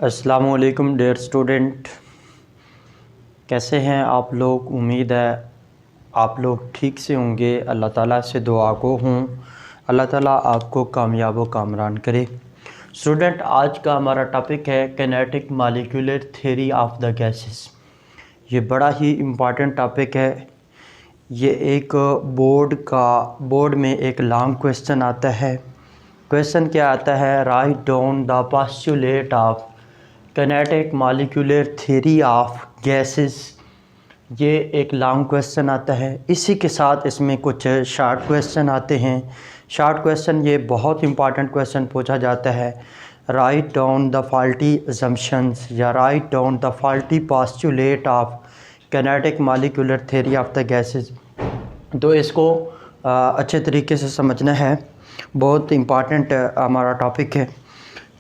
अस्सलामुअलैकुम dear student, कैसे हैं आप लोग। उम्मीद है आप लोग ठीक से होंगे। अल्लाह ताला से दुआ को हूँ अल्लाह ताला आपको कामयाब व कामरान करे। स्टूडेंट, आज का हमारा टॉपिक है kinetic molecular theory of the gases. ये बड़ा ही इम्पॉर्टेंट टॉपिक है। ये एक बोर्ड में एक लॉन्ग क्वेश्चन आता है। क्वेश्चन क्या आता है, write down the postulate of kinetic molecular theory of gases. ये एक लॉन्ग क्वेश्चन आता है। इसी के साथ इसमें कुछ शॉर्ट क्वेश्चन आते हैं। शॉर्ट क्वेश्चन ये बहुत इंपॉर्टेंट क्वेश्चन पूछा जाता है, write down the faulty assumptions या write down the faulty postulate of kinetic molecular theory of the gases. तो इसको अच्छे तरीके से समझना है, बहुत इम्पॉर्टेंट हमारा टॉपिक है।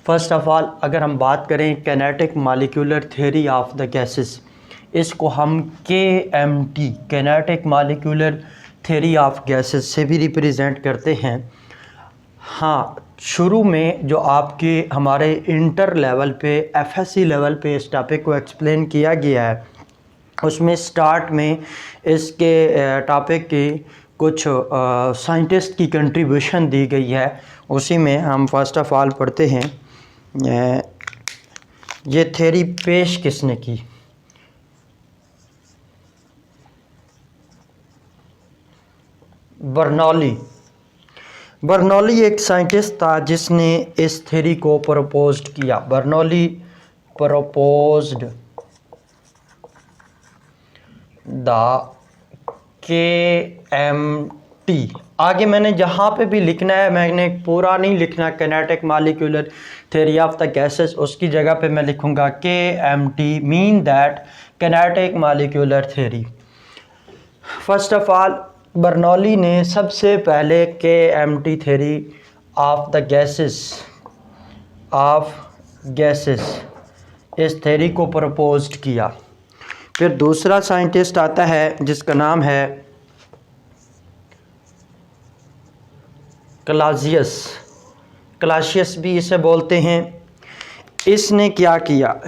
फ़र्स्ट ऑफ़ ऑल, अगर हम बात करें kinetic molecular theory of the gases, इसको हम KMT kinetic molecular theory of gases से भी रिप्रेजेंट करते हैं। हाँ, शुरू में जो आपके हमारे इंटर लेवल पे FSC लेवल पे इस टॉपिक को एक्सप्लेन किया गया है, उसमें स्टार्ट में इसके टॉपिक की कुछ साइंटिस्ट की कंट्रीब्यूशन दी गई है। उसी में हम फर्स्ट ऑफ़ ऑल पढ़ते हैं, ये थ्योरी पेश किसने की। बर्नौली एक साइंटिस्ट था जिसने इस थ्योरी को प्रपोज्ड किया। Bernoulli proposed the KMT। आगे मैंने जहाँ पे भी लिखना है, मैंने पूरा नहीं लिखना kinetic molecular theory of the gases, उसकी जगह पे मैं लिखूँगा KMT mean that kinetic molecular theory. First of all, Bernoulli ने सबसे पहले KMT theory of the gases इस थ्योरी को प्रपोज्ड किया। फिर दूसरा साइंटिस्ट आता है जिसका नाम है क्लासियस भी इसे बोलते हैं। इसने क्या किया,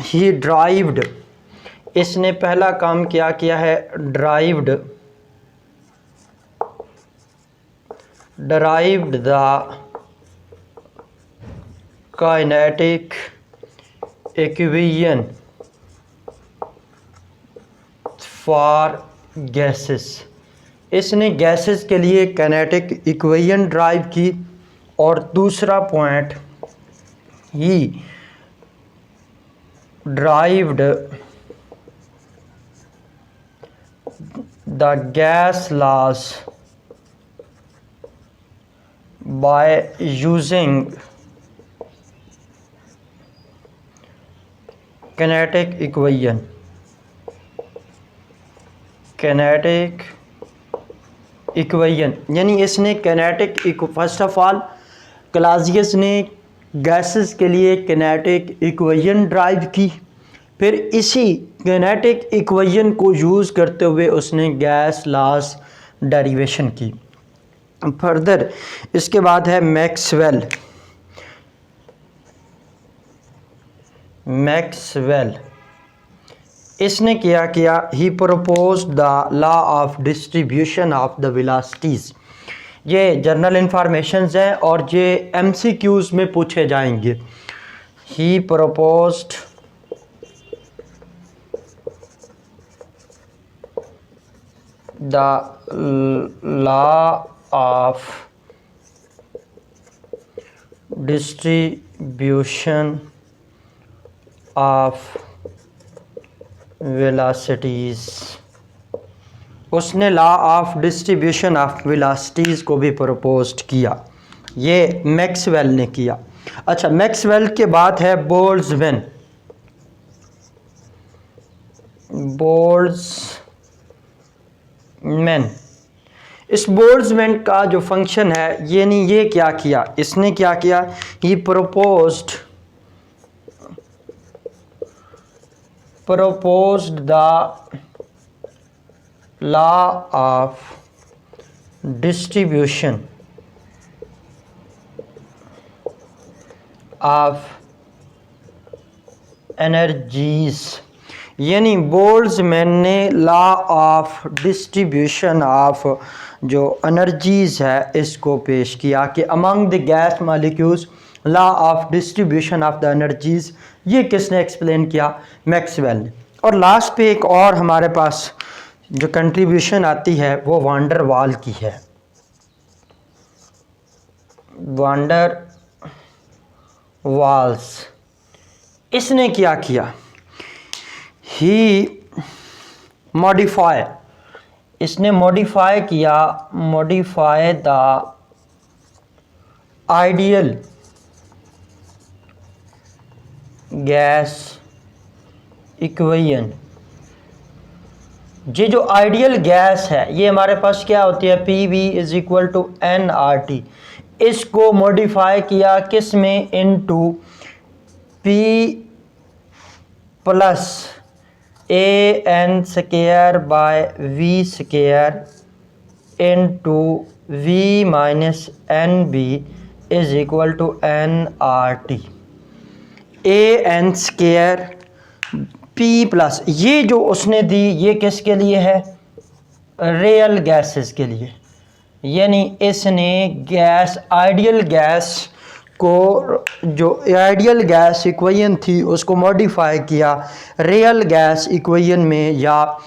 इसने पहला काम क्या किया है, derived the kinetic equation for gases. इसने गैसेस के लिए काइनेटिक इक्वेशन ड्राइव की। और दूसरा point, he derived the gas laws by using kinetic equation यानी इसने फर्स्ट ऑफ ऑल क्लासियस ने गैसेस के लिए काइनेटिक इक्वेशन ड्राइव की। फिर इसी काइनेटिक इक्वेशन को यूज़ करते हुए उसने गैस लॉस डेरिवेशन की। फर्दर इसके बाद है मैक्सवेल। इसने क्या किया, he proposed the law of distribution of the velocities. ये जनरल इंफॉर्मेशंस हैं और ये MCQs में पूछे जाएंगे। He proposed the law of distribution of velocities. उसने law of distribution of velocities को भी प्रपोज्ड किया। ये मैक्सवेल ने किया। अच्छा, मैक्सवेल के बाद है बोल्ट्जमैन। इस बोल्ट्जमैन का जो फंक्शन है, यानी ये क्या किया, इसने क्या किया, he proposed the law of distribution of energies, यानी बोल्ट्जमैन ने लॉ ऑफ डिस्ट्रीब्यूशन ऑफ जो एनर्जीज है इसको पेश किया कि among the gas molecules law of distribution of the energies. ये किसने एक्सप्लेन किया? मैक्सवेल ने। और लास्ट पे एक और हमारे पास जो कंट्रीब्यूशन आती है वो वांडर वाल की है। वांडर वाल्स, इसने क्या किया? ही मॉडिफाई, इसने मॉडिफाई किया, modify the ideal gas equation. ये जो आइडियल गैस है ये हमारे पास क्या होती है? PV is equal to nRT। इसको मॉडिफाई किया किस में? Into P plus AN square by V square into V minus NB is equal to nRT। AN square P plus, ये जो उसने दी ये किसके लिए है? रियल गैसेस के लिए। यानी इसने गैस, आइडियल गैस को, जो आइडियल गैस इक्वेशन थी उसको मॉडिफाई किया रियल गैस इक्वेशन में, या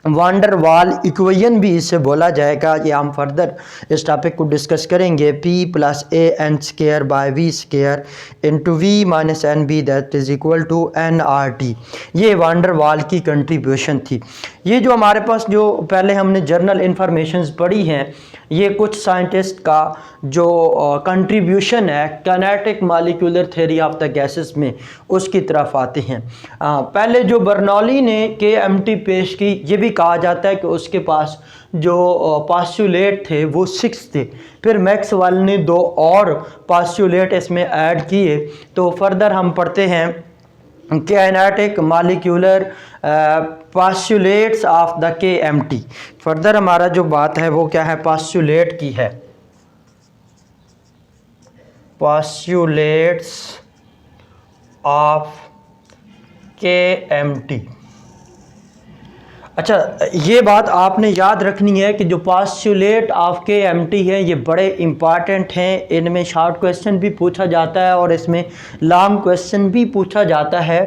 वांडर वाल इक्वेशन भी इसे बोला जाएगा। ये हम फर्दर इस टॉपिक को डिस्कस करेंगे। P plus AN square by V square into V minus NB that is equal to nRT। ये वांडर वाल की कंट्रीब्यूशन थी। ये जो हमारे पास जो पहले हमने जर्नल इंफॉर्मेशंस पढ़ी हैं, ये कुछ साइंटिस्ट का जो कंट्रीब्यूशन है kinetic molecular theory of the gases में, उसकी तरफ आते हैं। पहले जो बर्नौली ने KMT पेश की, ये भी कहा जाता है कि उसके पास जो पास्चुलेट थे वो 6 थे। फिर मैक्सवेल ने 2 और पास्चुलेट इसमें ऐड किए। तो फर्दर हम पढ़ते हैं kinetic molecular postulates of the KMT। Further हमारा जो बात है वो क्या है? पास्चुलेट की है। पास्चुलेट्स ऑफ KMT। अच्छा, ये बात आपने याद रखनी है कि जो पास्चुलेट ऑफ KMT है ये बड़े इम्पॉर्टेंट हैं। इनमें शॉर्ट क्वेश्चन भी पूछा जाता है और इसमें लॉन्ग क्वेश्चन भी पूछा जाता है।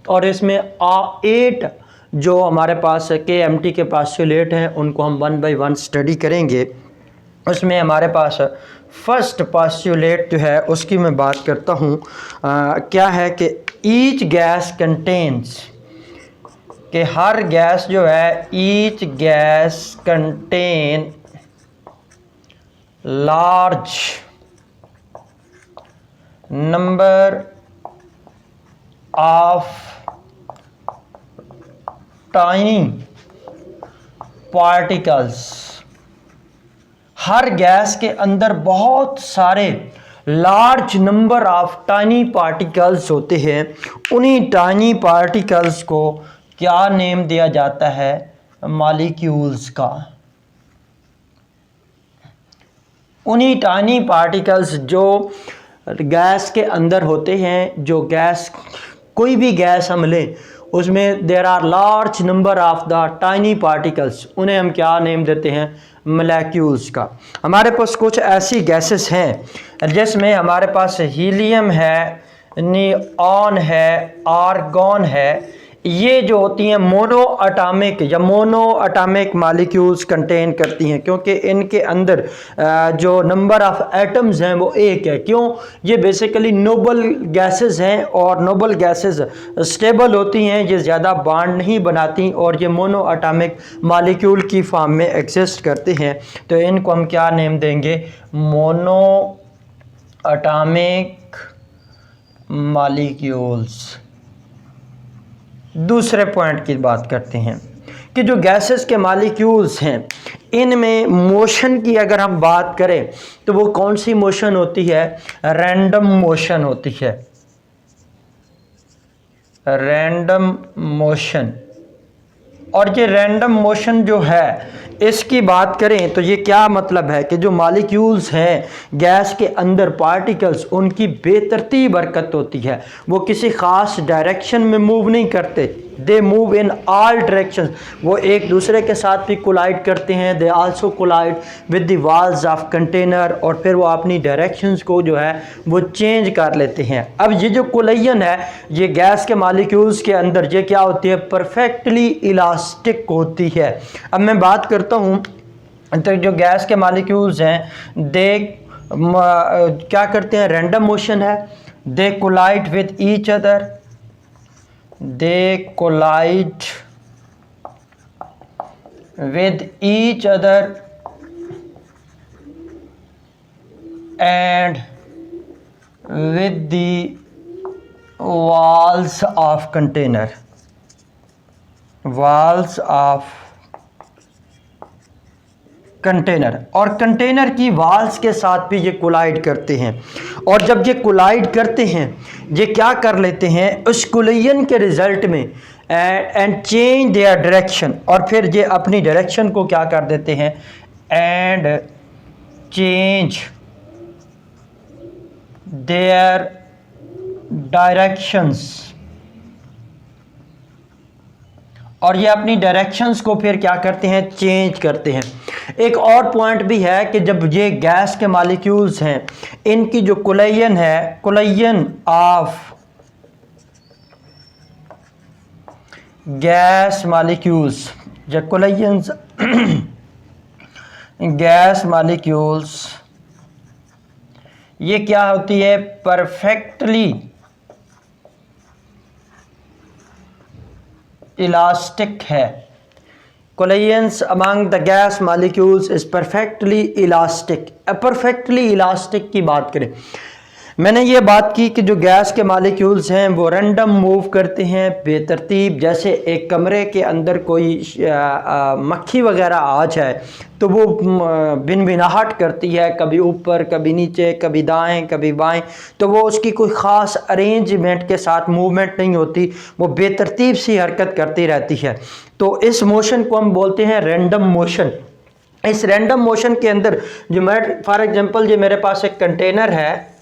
और इसमें 8 जो हमारे पास KMT के पास्चुलेट हैं उनको हम 1 बाय 1 स्टडी करेंगे। उसमें हमारे पास फर्स्ट पास्चुलेट जो है उसकी मैं बात करता हूँ। क्या है कि ईच गैस कंटेन्स, कि हर गैस जो है, each gas contain large number of tiny particles. Her gas के अंदर बहुत सारे large number of tiny particles होते हैं। उन्हीं टाइनी पार्टिकल्स को क्या नेम दिया जाता है? मॉलिक्यूल्स का। उन्हीं टाइनी पार्टिकल्स जो गैस के अंदर होते हैं, जो गैस, कोई भी गैस हम लें उसमें there are large number of the tiny particles, उन्हें हम क्या नेम देते हैं? मॉलिक्यूल्स का। हमारे पास कुछ ऐसी गैसेस हैं जिसमें हमारे पास हीलियम है, नियॉन है, आर्गॉन है। ये जो होती हैं मोनो अटामिक या मोनो अटामिक मॉलिक्यूल्स कंटेन करती हैं, क्योंकि इनके अंदर जो नंबर ऑफ एटम्स हैं वो 1 है। क्यों? ये बेसिकली नोबल गैसेस हैं और नोबल गैसेस स्टेबल होती हैं, ये ज़्यादा बॉन्ड नहीं बनाती और ये मोनो अटामिक मॉलिक्यूल की फॉर्म में एग्जिस्ट करते हैं। तो इनको हम क्या नेम देंगे? Mono atomic molecules. दूसरे पॉइंट की बात करते हैं कि जो गैसेस के मॉलिक्यूल्स हैं इनमें मोशन की अगर हम बात करें तो वो कौन सी मोशन होती है? रैंडम मोशन होती है। Random motion. और ये रैंडम मोशन जो है इसकी बात करें तो ये क्या मतलब है कि जो मॉलिक्यूल्स हैं गैस के अंदर पार्टिकल्स, उनकी बेतरतीब हरकत होती है, वो किसी ख़ास डायरेक्शन में मूव नहीं करते, they move in all directions, वो एक दूसरे के साथ भी कोलाइड करते हैं, they also collide with the walls of container, और फिर वो अपनी डायरेक्शंस को जो है वो चेंज कर लेते हैं। अब ये जो कोलिजन है ये गैस के मॉलिक्यूल्स के अंदर ये क्या होती है, परफेक्टली इलास्टिक होती है। अब मैं बात करता हूँ तो जो गैस के मॉलिक्यूल्स हैं दे क्या करते हैं, रैंडम मोशन है, they collide with each other, they collide with each other and with the walls of container, walls of container, और कंटेनर की वाल्स के साथ भी ये कोलाइड करते हैं। और जब ये कोलाइड करते हैं ये क्या कर लेते हैं, उस कोलिजन के रिजल्ट में एंड चेंज देयर डायरेक्शन, और फिर ये अपनी डायरेक्शन को क्या कर देते हैं, एंड चेंज देयर डायरेक्शंस, और ये अपनी डायरेक्शंस को फिर क्या करते हैं, चेंज करते हैं। एक और पॉइंट भी है कि जब ये गैस के मॉलिक्यूल्स हैं इनकी जो कोलिजन है, कोलिजन ऑफ गैस मॉलिक्यूल्स, जो कोलिजन्स गैस मॉलिक्यूल्स, ये क्या होती है, परफेक्टली इलास्टिक है। Collisions among the gas molecules is perfectly elastic. Perfectly elastic की बात करें, मैंने ये बात की कि जो गैस के मॉलिक्यूल्स हैं वो रैंडम मूव करते हैं बेतरतीब। जैसे एक कमरे के अंदर कोई मक्खी वगैरह आ जाए तो वो भिनभिनाहट करती है, कभी ऊपर कभी नीचे, कभी दाएं कभी बाएं, तो वो उसकी कोई ख़ास अरेंजमेंट के साथ मूवमेंट नहीं होती, वो बेतरतीब सी हरकत करती रहती है। तो इस मोशन को हम बोलते हैं रैंडम मोशन। इस रैंडम मोशन के अंदर जो मैं फॉर एग्जांपल जो मेरे पास एक कंटेनर है,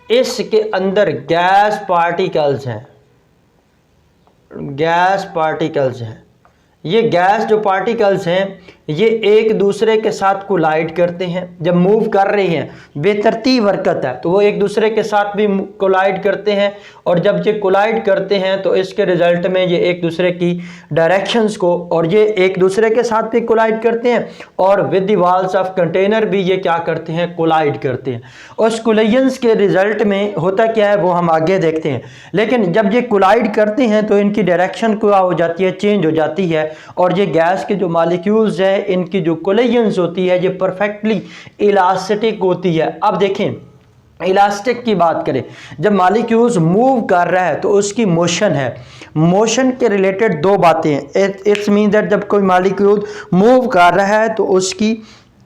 इसके अंदर गैस पार्टिकल्स हैं, गैस पार्टिकल्स हैं, ये गैस जो पार्टिकल्स हैं ये एक दूसरे के साथ कोलाइड करते हैं। जब मूव कर रहे हैं बेतरतीब हरकत है तो वो एक दूसरे के साथ भी कोलाइड करते हैं, और जब ये कोलाइड करते हैं तो इसके रिजल्ट में ये एक दूसरे की डायरेक्शंस को, और ये एक दूसरे के साथ भी कोलाइड करते हैं, और with the walls of container भी ये क्या करते हैं, कोलाइड करते हैं। उस कोलिजन्स के रिजल्ट में होता क्या है वो हम आगे देखते हैं। लेकिन जब ये कोलाइड करते हैं तो इनकी डायरेक्शन क्या हो जाती है, चेंज हो जाती है, और ये गैस के जो मॉलिक्यूल्स हैं इनकी जो कोलिजन्स होती है ये परफेक्टली इलास्टिक होती है। अब देखें इलास्टिक की बात करें, जब मॉलिक्यूल्स मूव कर रहा है तो उसकी मोशन है, मोशन के रिलेटेड दो बातें हैं। इट्स मीन दैट जब कोई मॉलिक्यूल मूव कर रहा है तो उसकी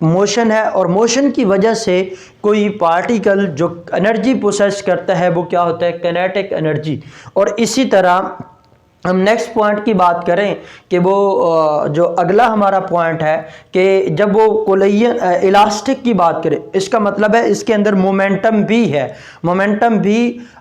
मोशन है, और मोशन की वजह से कोई पार्टिकल जो एनर्जी प्रोसेस करता है वो क्या होता है, काइनेटिक एनर्जी। और इसी तरह हम नेक्स्ट पॉइंट की बात करें कि वो जो अगला हमारा पॉइंट है कि जब वो कोलिजन इलास्टिक की बात करें, इसका मतलब है इसके अंदर मोमेंटम भी है। मोमेंटम भी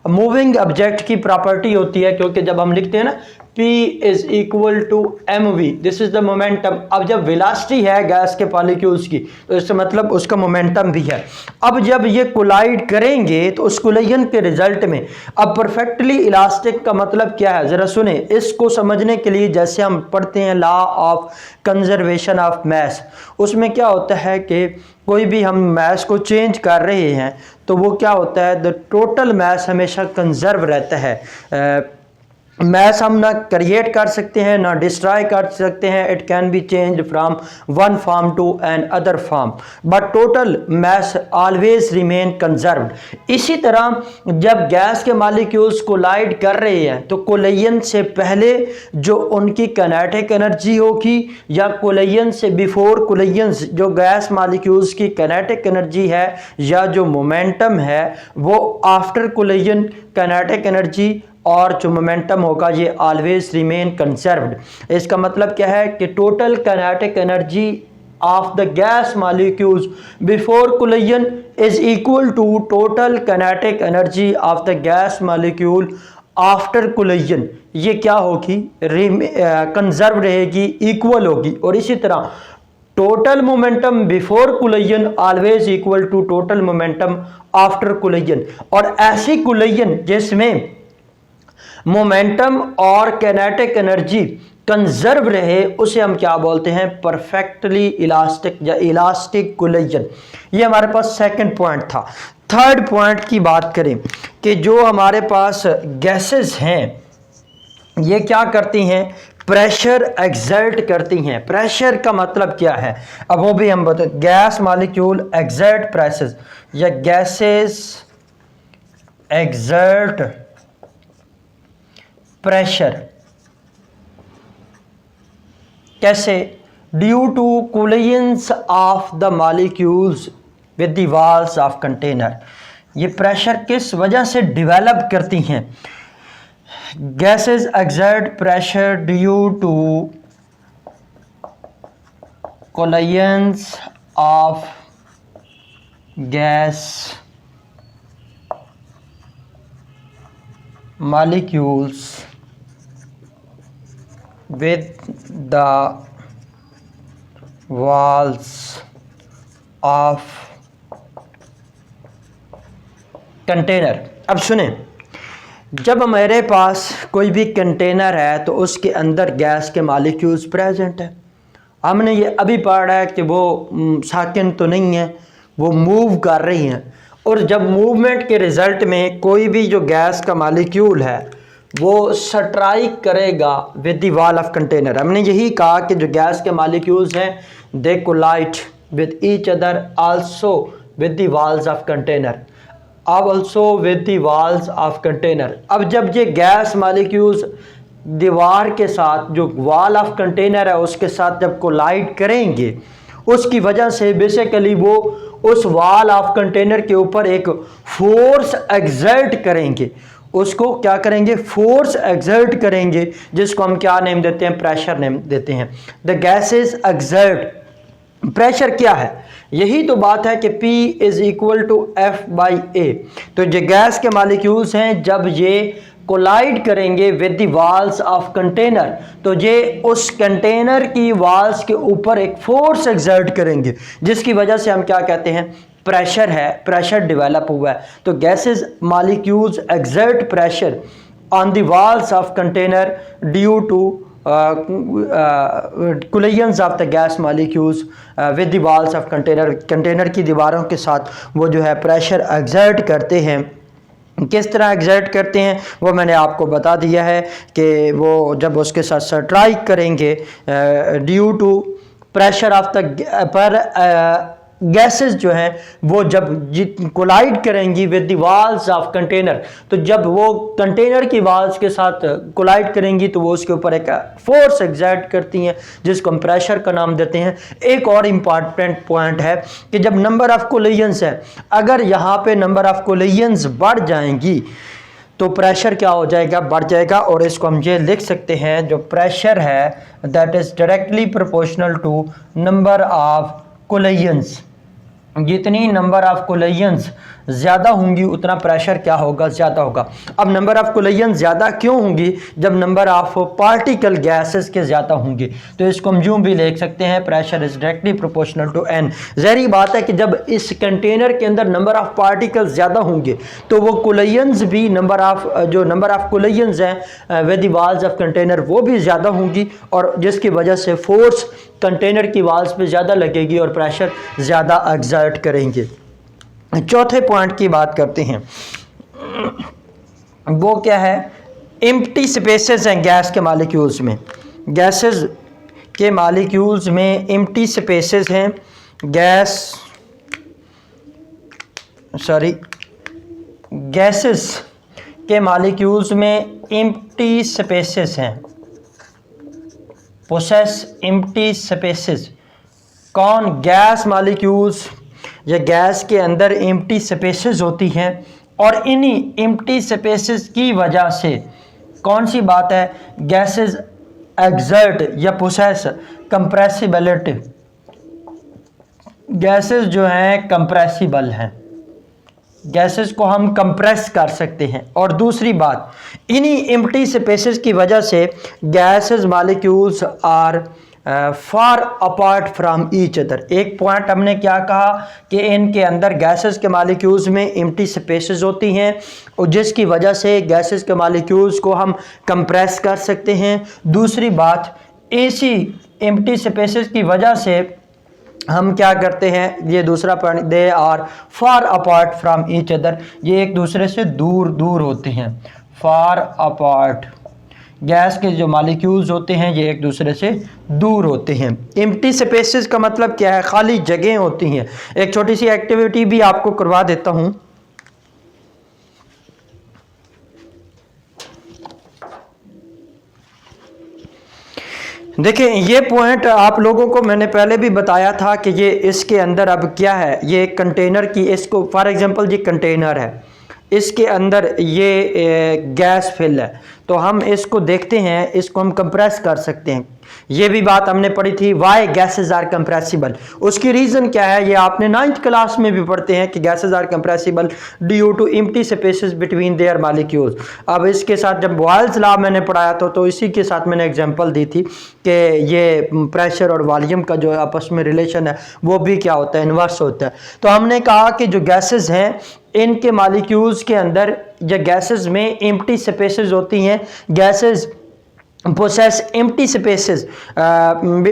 मूविंग ऑब्जेक्ट की प्रॉपर्टी होती है, क्योंकि जब हम लिखते हैं ना P is equal to mv, this is the momentum. अब जब वेलोसिटी है गैस के मॉलिक्यूल्स की तो इसका मतलब उसका मोमेंटम भी है। अब जब ये कोलाइड करेंगे तो उस कोलिजन के रिजल्ट में, अब परफेक्टली इलास्टिक का मतलब क्या है जरा सुने। इसको समझने के लिए जैसे हम पढ़ते हैं law of conservation of mass, उसमें क्या होता है कि कोई भी हम मास को चेंज कर रहे हैं तो वो क्या होता है, द टोटल मास हमेशा कंजर्व रहता है। मैस हम ना क्रिएट कर सकते हैं ना डिस्ट्रॉय कर सकते हैं, it can be change from one form to another form, but total mass always remain conserved. इसी तरह जब गैस के मॉलिक्यूल्स कोलाइड कर रहे हैं तो कोलिजन से पहले जो उनकी काइनेटिक एनर्जी होगी, या कोलिजन से बिफोर कोलिजन जो गैस मॉलिक्यूल्स की काइनेटिक एनर्जी है या जो मोमेंटम है, वो आफ्टर कोलिजन काइनेटिक एनर्जी और जो मोमेंटम होगा ये ऑलवेज रिमेन कंजर्व्ड। इसका मतलब क्या है कि total kinetic energy of the gas molecules before collision is equal to total kinetic energy of the gas molecule after collision। ये क्या होगी, कंजर्व रहेगी, इक्वल होगी। और इसी तरह total momentum before collision always equal to total momentum after collision. और ऐसी कोलिजन जिसमें मोमेंटम और काइनेटिक एनर्जी कंजर्व रहे उसे हम क्या बोलते हैं, परफेक्टली इलास्टिक या इलास्टिक कोलिजन। ये हमारे पास सेकंड पॉइंट था। थर्ड पॉइंट की बात करें कि जो हमारे पास गैसेस हैं ये क्या करती हैं, प्रेशर एक्सर्ट करती हैं। प्रेशर का मतलब क्या है, अब वो भी हम बताते। गैस मॉलिक्यूल एक्सर्ट प्रेशर या गैसेस एक्सर्ट प्रेशर। कैसे, due to collisions of the molecules with the walls of container. ये प्रेशर किस वजह से डेवलप करती हैं, gases exert pressure due to collisions of gas molecules with the walls of container। अब सुने, जब हमारे पास कोई भी कंटेनर है तो उसके अंदर गैस के मॉलिक्यूल्स प्रेजेंट है। हमने ये अभी पढ़ा है कि वो साकिन तो नहीं है, वो मूव कर रही हैं। और जब मूवमेंट के रिज़ल्ट में कोई भी जो गैस का मॉलिक्यूल है वो स्ट्राइक करेगा with the wall of container. हमने यही कहा कि जो गैस के मॉलिक्यूल्स हैं they collide with each other also with the walls of container, अब also with the walls of container. अब जब ये गैस मॉलिक्यूल्स दीवार के साथ, जो वॉल ऑफ कंटेनर है उसके साथ जब कोलाइड करेंगे, उसकी वजह से बेसिकली वो उस वॉल ऑफ कंटेनर के ऊपर एक फोर्स एक्सर्ट करेंगे। उसको क्या करेंगे, फोर्स एक्सर्ट करेंगे, जिसको हम क्या नेम देते हैं, प्रेशर नेम देते हैं। द गैसेस एक्सर्ट प्रेशर क्या है, यही तो बात है कि P is equal to F/A। तो जो गैस के मॉलिक्यूल्स हैं जब ये कोलाइड करेंगे with the walls of container तो ये उस कंटेनर की वॉल्स के ऊपर एक फोर्स एक्सर्ट करेंगे, जिसकी वजह से हम क्या कहते हैं, प्रेशर है, प्रेशर डेवलप हुआ है। तो gases molecules exert pressure on the walls of container due to collisions of the gas molecules with the walls of container. Container की दीवारों के साथ वो जो है प्रेशर एक्सर्ट करते हैं। किस तरह एक्सर्ट करते हैं वो मैंने आपको बता दिया है कि वो जब उसके साथ स्ट्राइक करेंगे due to pressure of the पर गैसेस जो हैं वो जब कोलाइड करेंगी with the walls of container, तो जब वो कंटेनर की वॉल्स के साथ कोलाइड करेंगी तो वो उसके ऊपर एक फोर्स एक्सर्ट करती हैं, जिसको हम प्रेशर का नाम देते हैं। एक और इम्पॉर्टेंट पॉइंट है कि जब नंबर ऑफ कोलिजन्स है, अगर यहाँ पे नंबर ऑफ कोलिजन्स बढ़ जाएंगी तो प्रेशर क्या हो जाएगा, बढ़ जाएगा। और इसको हम ये लिख सकते हैं, जो प्रेशर है that is directly proportional to number of collisions. जितनी नंबर ऑफ कोलिजन्स ज़्यादा होंगी उतना प्रेशर क्या होगा, ज़्यादा होगा। अब नंबर ऑफ कोलिजन ज़्यादा क्यों होंगी, जब नंबर ऑफ पार्टिकल गैसेस के ज़्यादा होंगे। तो इसको हम यूँ भी लिख सकते हैं, pressure is directly proportional to N. ज़ाहिर बात है कि जब इस कंटेनर के अंदर नंबर ऑफ पार्टिकल ज़्यादा होंगे तो वो कोलिजन्स भी नंबर ऑफ कोलिजन्स हैं with the walls of container वो भी ज़्यादा होंगी, और जिसकी वजह से फोर्स कंटेनर की वॉल्स पे ज़्यादा लगेगी और प्रेशर ज़्यादा एक्सर्ट करेंगे। चौथे पॉइंट की बात करते हैं, वो क्या है, एम्प्टी स्पेसेस हैं गैस के मॉलिक्यूल्स में। गैसेस के मॉलिक्यूल्स में एम्प्टी स्पेसेस हैं, गैसेस के मॉलिक्यूल्स में एम्प्टी स्पेसेस हैं, पोसेस एम्प्टी स्पेसेस। कौन, गैस मॉलिक्यूल्स या गैस के अंदर एम्प्टी स्पेसेस होती हैं, और इन्हीं एम्प्टी स्पेसेस की वजह से कौन सी बात है? गैसेस एक्सर्ट या पोसेस कंप्रेसिबिलिटी, गैसेस जो हैं कंप्रेसिबल हैं, गैसेस को हम कंप्रेस कर सकते हैं। और दूसरी बात, इन्हीं एम्प्टी स्पेसेस की वजह से gases molecules are far apart from each other. एक पॉइंट हमने क्या कहा कि इनके अंदर गैसेस के मॉलिक्यूल्स में एम्प्टी स्पेसेस होती हैं और जिसकी वजह से गैसेस के मॉलिक्यूल्स को हम कंप्रेस कर सकते हैं। दूसरी बात, इसी एम्प्टी स्पेसेस की वजह से हम क्या करते हैं, ये दूसरा point, they are far apart from each other, ये एक दूसरे से दूर दूर होते हैं। फार अपार्ट, गैस के जो मॉलिक्यूल्स होते हैं ये एक दूसरे से दूर होते हैं। एम्प्टी स्पेसेस का मतलब क्या है? खाली जगह होती हैं। एक छोटी सी एक्टिविटी भी आपको करवा देता हूं। देखें, ये पॉइंट आप लोगों को मैंने पहले भी बताया था कि ये इसके अंदर अब क्या है, ये कंटेनर की, इसको फॉर एग्जांपल ये कंटेनर है, इसके अंदर ये गैस फिल है, तो हम इसको देखते हैं, इसको हम कंप्रेस कर सकते हैं। ये भी बात हमने पढ़ी थी, वाई गैसेस आर कंप्रेसिबल। उसकी रीज़न क्या है, ये आपने 9th क्लास में भी पढ़ते हैं कि gases are compressible due to empty spaces between their molecules. अब इसके साथ जब बॉयल्स लॉ मैंने पढ़ाया तो इसी के साथ मैंने एग्जांपल दी थी कि ये प्रेशर और वॉल्यूम का जो आपस में रिलेशन है वो भी क्या होता है, इन्वर्स होता है। तो हमने कहा कि जो गैसेस हैं इनके मॉलिक्यूल्स के अंदर या गैसेस में एम्प्टी स्पेसेस होती हैं। Gases possess empty spaces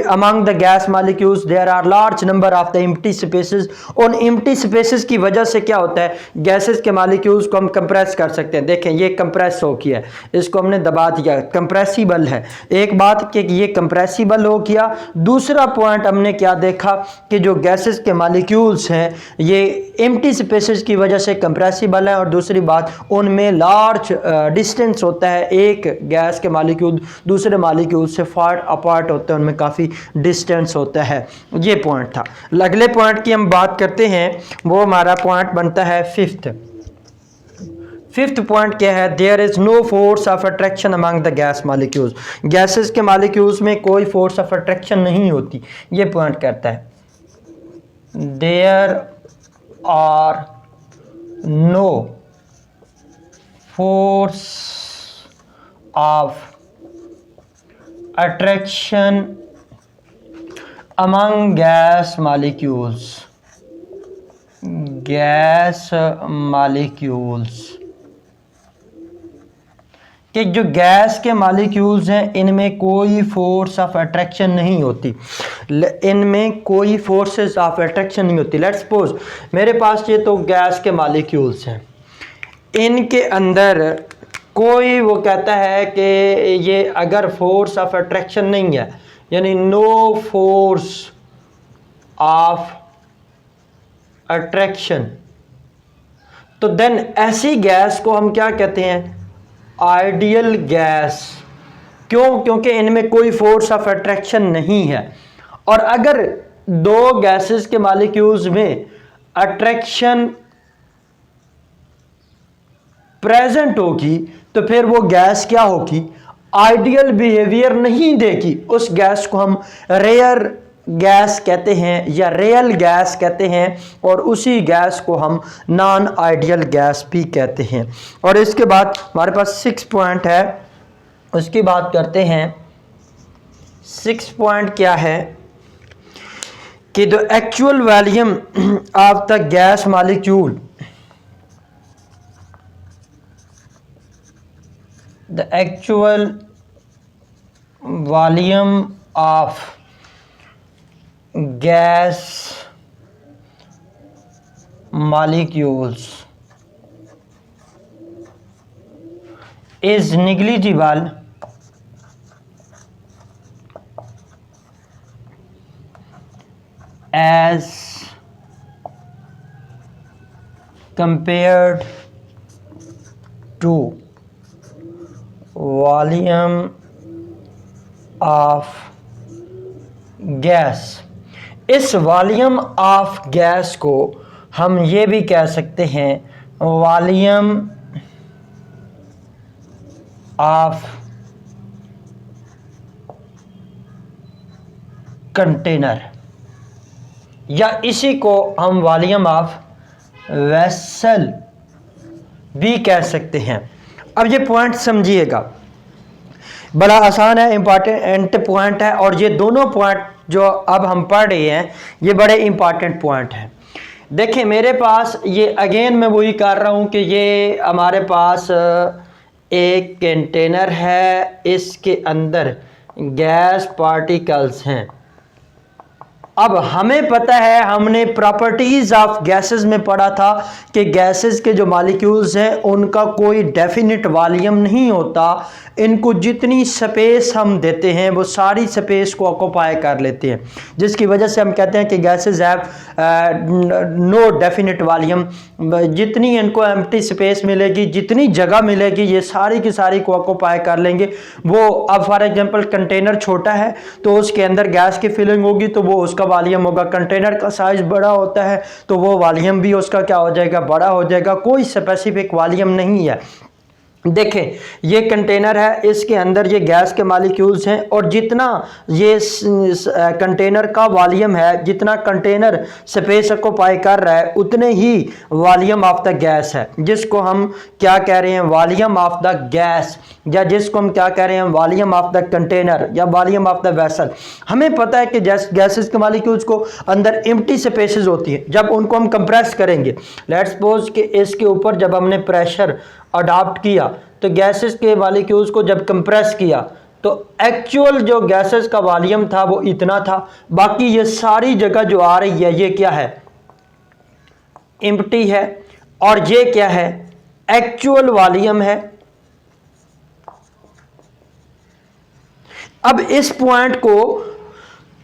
among the gas molecules. There are large number of the empty spaces. उन empty spaces की वजह से क्या होता है, गैसेस के मॉलिक्यूल्स को हम कंप्रेस कर सकते हैं। देखें, ये कंप्रेस हो किया, इसको हमने दबा दिया, कंप्रेसिबल है। एक बात कि ये कंप्रेसिबल हो किया। दूसरा पॉइंट हमने क्या देखा कि जो गैसेस के मॉलिक्यूल्स हैं ये empty spaces की वजह से कंप्रेसिबल है। और दूसरी बात, उनमें लार्ज डिस्टेंस होता है, एक गैस के मॉलिक्यूल दूसरे मॉलिक्यूल से फार अपार्ट होते हैं, उनमें काफ़ी डिस्टेंस होता है। ये पॉइंट था। अगले पॉइंट की हम बात करते हैं, वो हमारा पॉइंट बनता है फिफ्थ पॉइंट क्या है? There is no force of attraction among the gas molecules. Gases के मॉलिक्यूल्स में कोई फोर्स ऑफ अट्रैक्शन नहीं होती। ये पॉइंट कहता है there are no force of attraction among gas molecules, gas molecules, कि जो गैस के मॉलिक्यूल्स हैं इनमें कोई फोर्स ऑफ अट्रैक्शन नहीं होती, इनमें कोई फोर्सेस ऑफ अट्रैक्शन नहीं होती। लेट्स सपोज मेरे पास ये तो गैस के मॉलिक्यूल्स हैं, इनके अंदर कोई वो कहता है कि ये अगर फोर्स ऑफ अट्रैक्शन नहीं है, यानी नो फोर्स ऑफ अट्रैक्शन, तो देन ऐसी गैस को हम क्या कहते हैं? Ideal gas. क्यों? क्योंकि इनमें कोई फोर्स ऑफ अट्रैक्शन नहीं है। और अगर दो गैसेस के मॉलिक्यूल्स में अट्रैक्शन प्रेजेंट होगी तो फिर वो गैस क्या होगी? आइडियल बिहेवियर नहीं देगी। उस गैस को हम रेयर गैस कहते हैं या रियल गैस कहते हैं, और उसी गैस को हम नॉन आइडियल गैस भी कहते हैं। और इसके बाद हमारे पास 6 पॉइंट है, उसकी बात करते हैं। 6 पॉइंट क्या है कि the actual volume of the gas molecule, the actual volume of gas molecules is negligible as compared to volume of gas. इस वॉल्यूम ऑफ गैस को हम ये भी कह सकते हैं वॉल्यूम ऑफ कंटेनर, या इसी को हम वॉल्यूम ऑफ वेसल भी कह सकते हैं। अब ये पॉइंट समझिएगा, बड़ा आसान है, इंपॉर्टेंट पॉइंट है, और ये दोनों पॉइंट जो अब हम पढ़ रहे हैं ये बड़े इंपॉर्टेंट पॉइंट हैं। देखिए मेरे पास ये अगेन मैं वही कर रहा हूँ कि ये हमारे पास एक कंटेनर है, इसके अंदर गैस पार्टिकल्स हैं। अब हमें पता है, हमने प्रॉपर्टीज ऑफ गैसेस में पढ़ा था कि गैसेस के जो मॉलिक्यूल्स हैं उनका कोई डेफिनेट वॉल्यूम नहीं होता, इनको जितनी स्पेस हम देते हैं वो सारी स्पेस को ऑक्यूपाई कर लेते हैं, जिसकी वजह से हम कहते हैं कि gases have no definite volume. जितनी इनको एम्प्टी स्पेस मिलेगी, जितनी जगह मिलेगी, ये सारी की सारी को ऑक्यूपाई कर लेंगे वो। अब फॉर एग्जांपल कंटेनर छोटा है तो उसके अंदर गैस की फिलिंग होगी तो वो उसका वॉल्यूम होगा, कंटेनर का साइज बड़ा होता है तो वो वॉल्यूम भी उसका क्या हो जाएगा, बड़ा हो जाएगा। कोई स्पेसिफिक वॉल्यूम नहीं है। देखें ये कंटेनर है, इसके अंदर ये गैस के मॉलिक्यूल्स हैं, और जितना ये कंटेनर का वॉल्यूम है, जितना कंटेनर स्पेस ऑक्यूपाई कर रहा है उतने ही वॉल्यूम ऑफ द गैस है, जिसको हम क्या कह रहे हैं, वॉल्यूम ऑफ द गैस, या जिसको हम क्या कह रहे हैं, वॉल्यूम ऑफ द कंटेनर या वॉल्यूम ऑफ द वेसल। हमें पता है कि गैसेस के मॉलिक्यूल्स को अंदर एम्प्टी स्पेसेस होती है, जब उनको हम कंप्रेस करेंगे, लेट्स सपोज कि इसके ऊपर जब हमने प्रेशर अडॉप्ट किया तो गैसेस के मॉलिक्यूल्स को जब कंप्रेस किया तो एक्चुअल जो गैसेस का वॉल्यूम था वो इतना था, बाकी ये सारी जगह जो आ रही है ये क्या है, एम्प्टी है, और ये क्या है, एक्चुअल वॉल्यूम है। अब इस पॉइंट को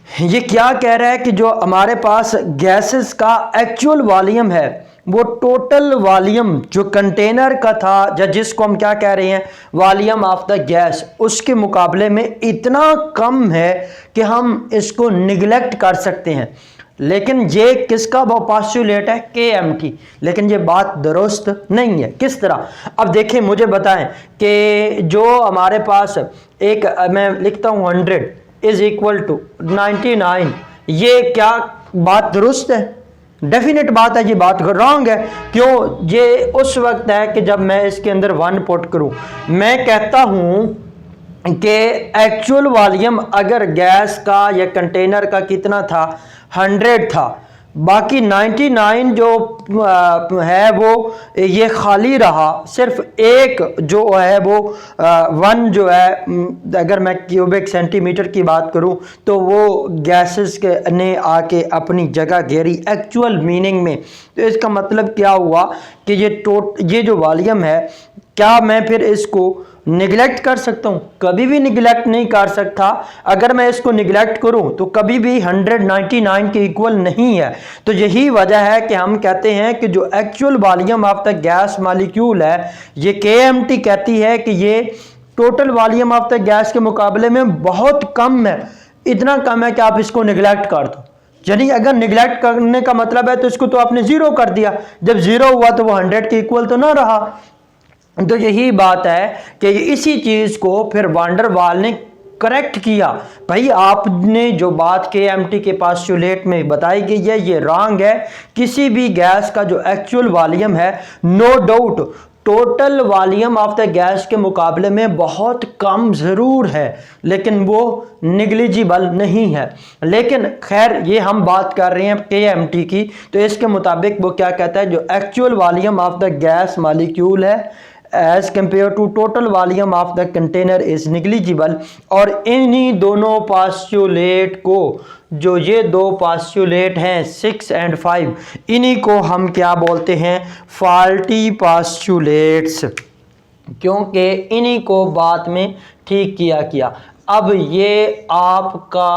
ये क्या कह रहा है कि जो हमारे पास गैसेस का एक्चुअल वॉल्यूम है वो टोटल वॉल्यूम जो कंटेनर का था, या जिसको हम क्या कह रहे हैं, वॉल्यूम ऑफ द गैस, उसके मुकाबले में इतना कम है कि हम इसको निगलेक्ट कर सकते हैं। लेकिन ये किसका पोस्टुलेट है, KMT, लेकिन ये बात दुरुस्त नहीं है। किस तरह, अब देखें मुझे बताएं कि जो हमारे पास एक मैं लिखता हूं 100 इज इक्वल टू 99, ये क्या बात दुरुस्त है, डेफिनेट बात है, ये बात रॉन्ग है। क्यों, ये उस वक्त है कि जब मैं इसके अंदर 1 पुट करूं, मैं कहता हूं कि एक्चुअल वॉल्यूम अगर गैस का या कंटेनर का कितना था, 100 था, बाकी 99 जो है वो ये खाली रहा, सिर्फ एक जो है वो 1 जो है, अगर मैं क्यूबिक सेंटीमीटर की बात करूं तो वो गैसेस के ने आके अपनी जगह घेरी एक्चुअल मीनिंग में। तो इसका मतलब क्या हुआ कि ये जो वॉल्यूम है, क्या मैं फिर इसको निगलेक्ट कर सकता हूं? कभी भी निगलेक्ट नहीं कर सकता। अगर मैं इसको निगलेक्ट करूं तो कभी भी 199 के इक्वल नहीं है। तो यही वजह है कि हम कहते हैं कि जो actual volume of the gas molecule है, ये KMT कहती है कि ये total volume of the gas के मुकाबले में बहुत कम है, इतना कम है कि आप इसको निगलेक्ट कर दो। यानी अगर निगलेक्ट करने का मतलब है तो इसको तो आपने जीरो कर दिया, जब जीरो हुआ तो वो 100 के इक्वल तो ना रहा। तो यही बात है कि इसी चीज को फिर वान डर वाल ने करेक्ट किया। भाई आपने जो बात KMT के पोस्टुलेट में बताई गई है ये रॉन्ग है। किसी भी गैस का जो एक्चुअल वॉल्यूम है, no doubt total volume of the gas के मुकाबले में बहुत कम ज़रूर है, लेकिन वो निगलिजिबल नहीं है। लेकिन खैर ये हम बात कर रहे हैं KMT की, तो इसके मुताबिक वो क्या कहता है, जो actual volume of the gas molecule है as compare to total volume of the container is negligible. और इन्हीं दोनों पोस्टुलेट को, जो ये दो पोस्टुलेट हैं 6 और 5, इन्हीं को हम क्या बोलते हैं, फॉल्टी पोस्टुलेट्स, क्योंकि इन्हीं को बाद में ठीक किया। अब ये आपका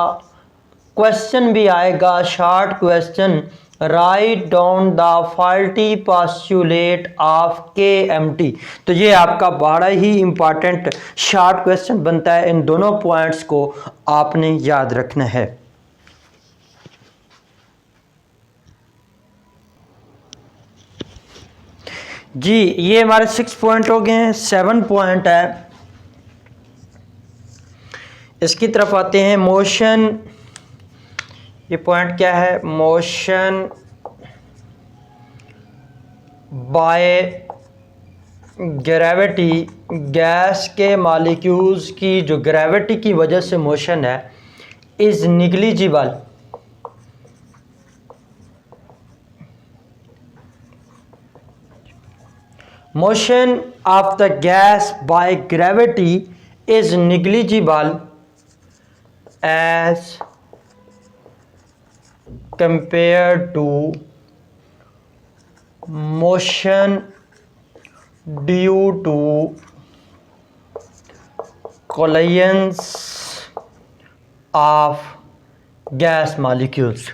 क्वेश्चन भी आएगा, short question, right down the faulty postulate of KMT। तो ये आपका बड़ा ही इंपॉर्टेंट शॉर्ट क्वेश्चन बनता है। इन दोनों पॉइंट्स को आपने याद रखना है। जी ये हमारे 6 पॉइंट हो गए हैं। 7 पॉइंट है इसकी तरफ आते हैं। मोशन, ये पॉइंट क्या है? मोशन बाय ग्रेविटी, गैस के मॉलिक्यूल्स की जो ग्रेविटी की वजह से मोशन है, is negligible, motion of the gas by gravity is negligible as compared to motion due to collisions of gas molecules।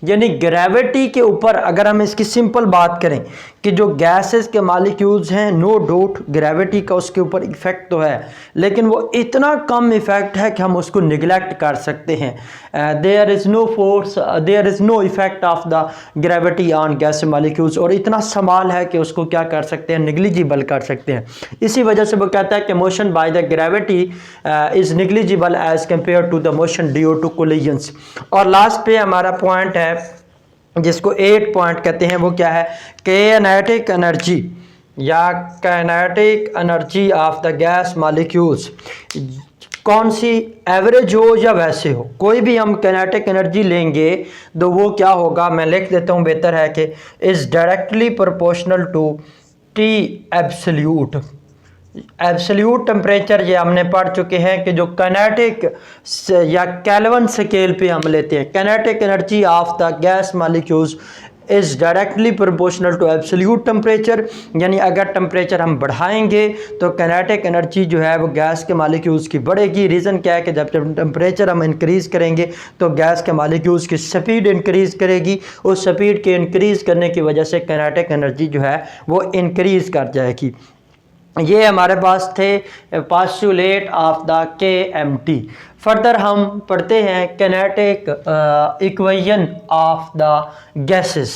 यानी ग्रेविटी के ऊपर अगर हम इसकी सिंपल बात करें कि जो गैसेस के मॉलिक्यूल्स हैं, नो डाउट ग्रेविटी का उसके ऊपर इफ़ेक्ट तो है, लेकिन वो इतना कम इफ़ेक्ट है कि हम उसको निगलेक्ट कर सकते हैं। There is no force, there is no effect of the gravity on gas molecules, और इतना सवाल है कि उसको क्या कर सकते हैं, निग्लिजिबल कर सकते हैं। इसी वजह से वो कहता है कि motion by the gravity is negligible as compare to the motion due to collisions. और लास्ट पे हमारा पॉइंट है जिसको 8 पॉइंट कहते हैं, वो क्या है? काइनेटिक एनर्जी या kinetic energy of the gas molecules, कौन सी एवरेज हो या वैसे हो, कोई भी हम काइनेटिक एनर्जी लेंगे तो वो क्या होगा, मैं लिख देता हूँ, बेहतर है कि is directly proportional to T absolute. Absolute temperature ये हमने पढ़ चुके हैं कि जो काइनेटिक या केल्विन स्केल पे हम लेते हैं, kinetic energy of the gas molecules is directly proportional to absolute temperature. यानी अगर टेम्परेचर हम बढ़ाएंगे तो काइनेटिक एनर्जी जो है वो गैस के मॉलिक्यूल्स की बढ़ेगी। रीज़न क्या है कि जब टेम्परेचर हम इंक्रीज़ करेंगे तो गैस के मॉलिक्यूल्स की स्पीड इंक्रीज़ करेगी, उस स्पीड के इंक्रीज़ करने की वजह से काइनेटिक एनर्जी जो है वो इंक्रीज़ कर जाएगी। ये हमारे पास थे postulate of the KMT। Further हम पढ़ते हैं kinetic equation of the gases.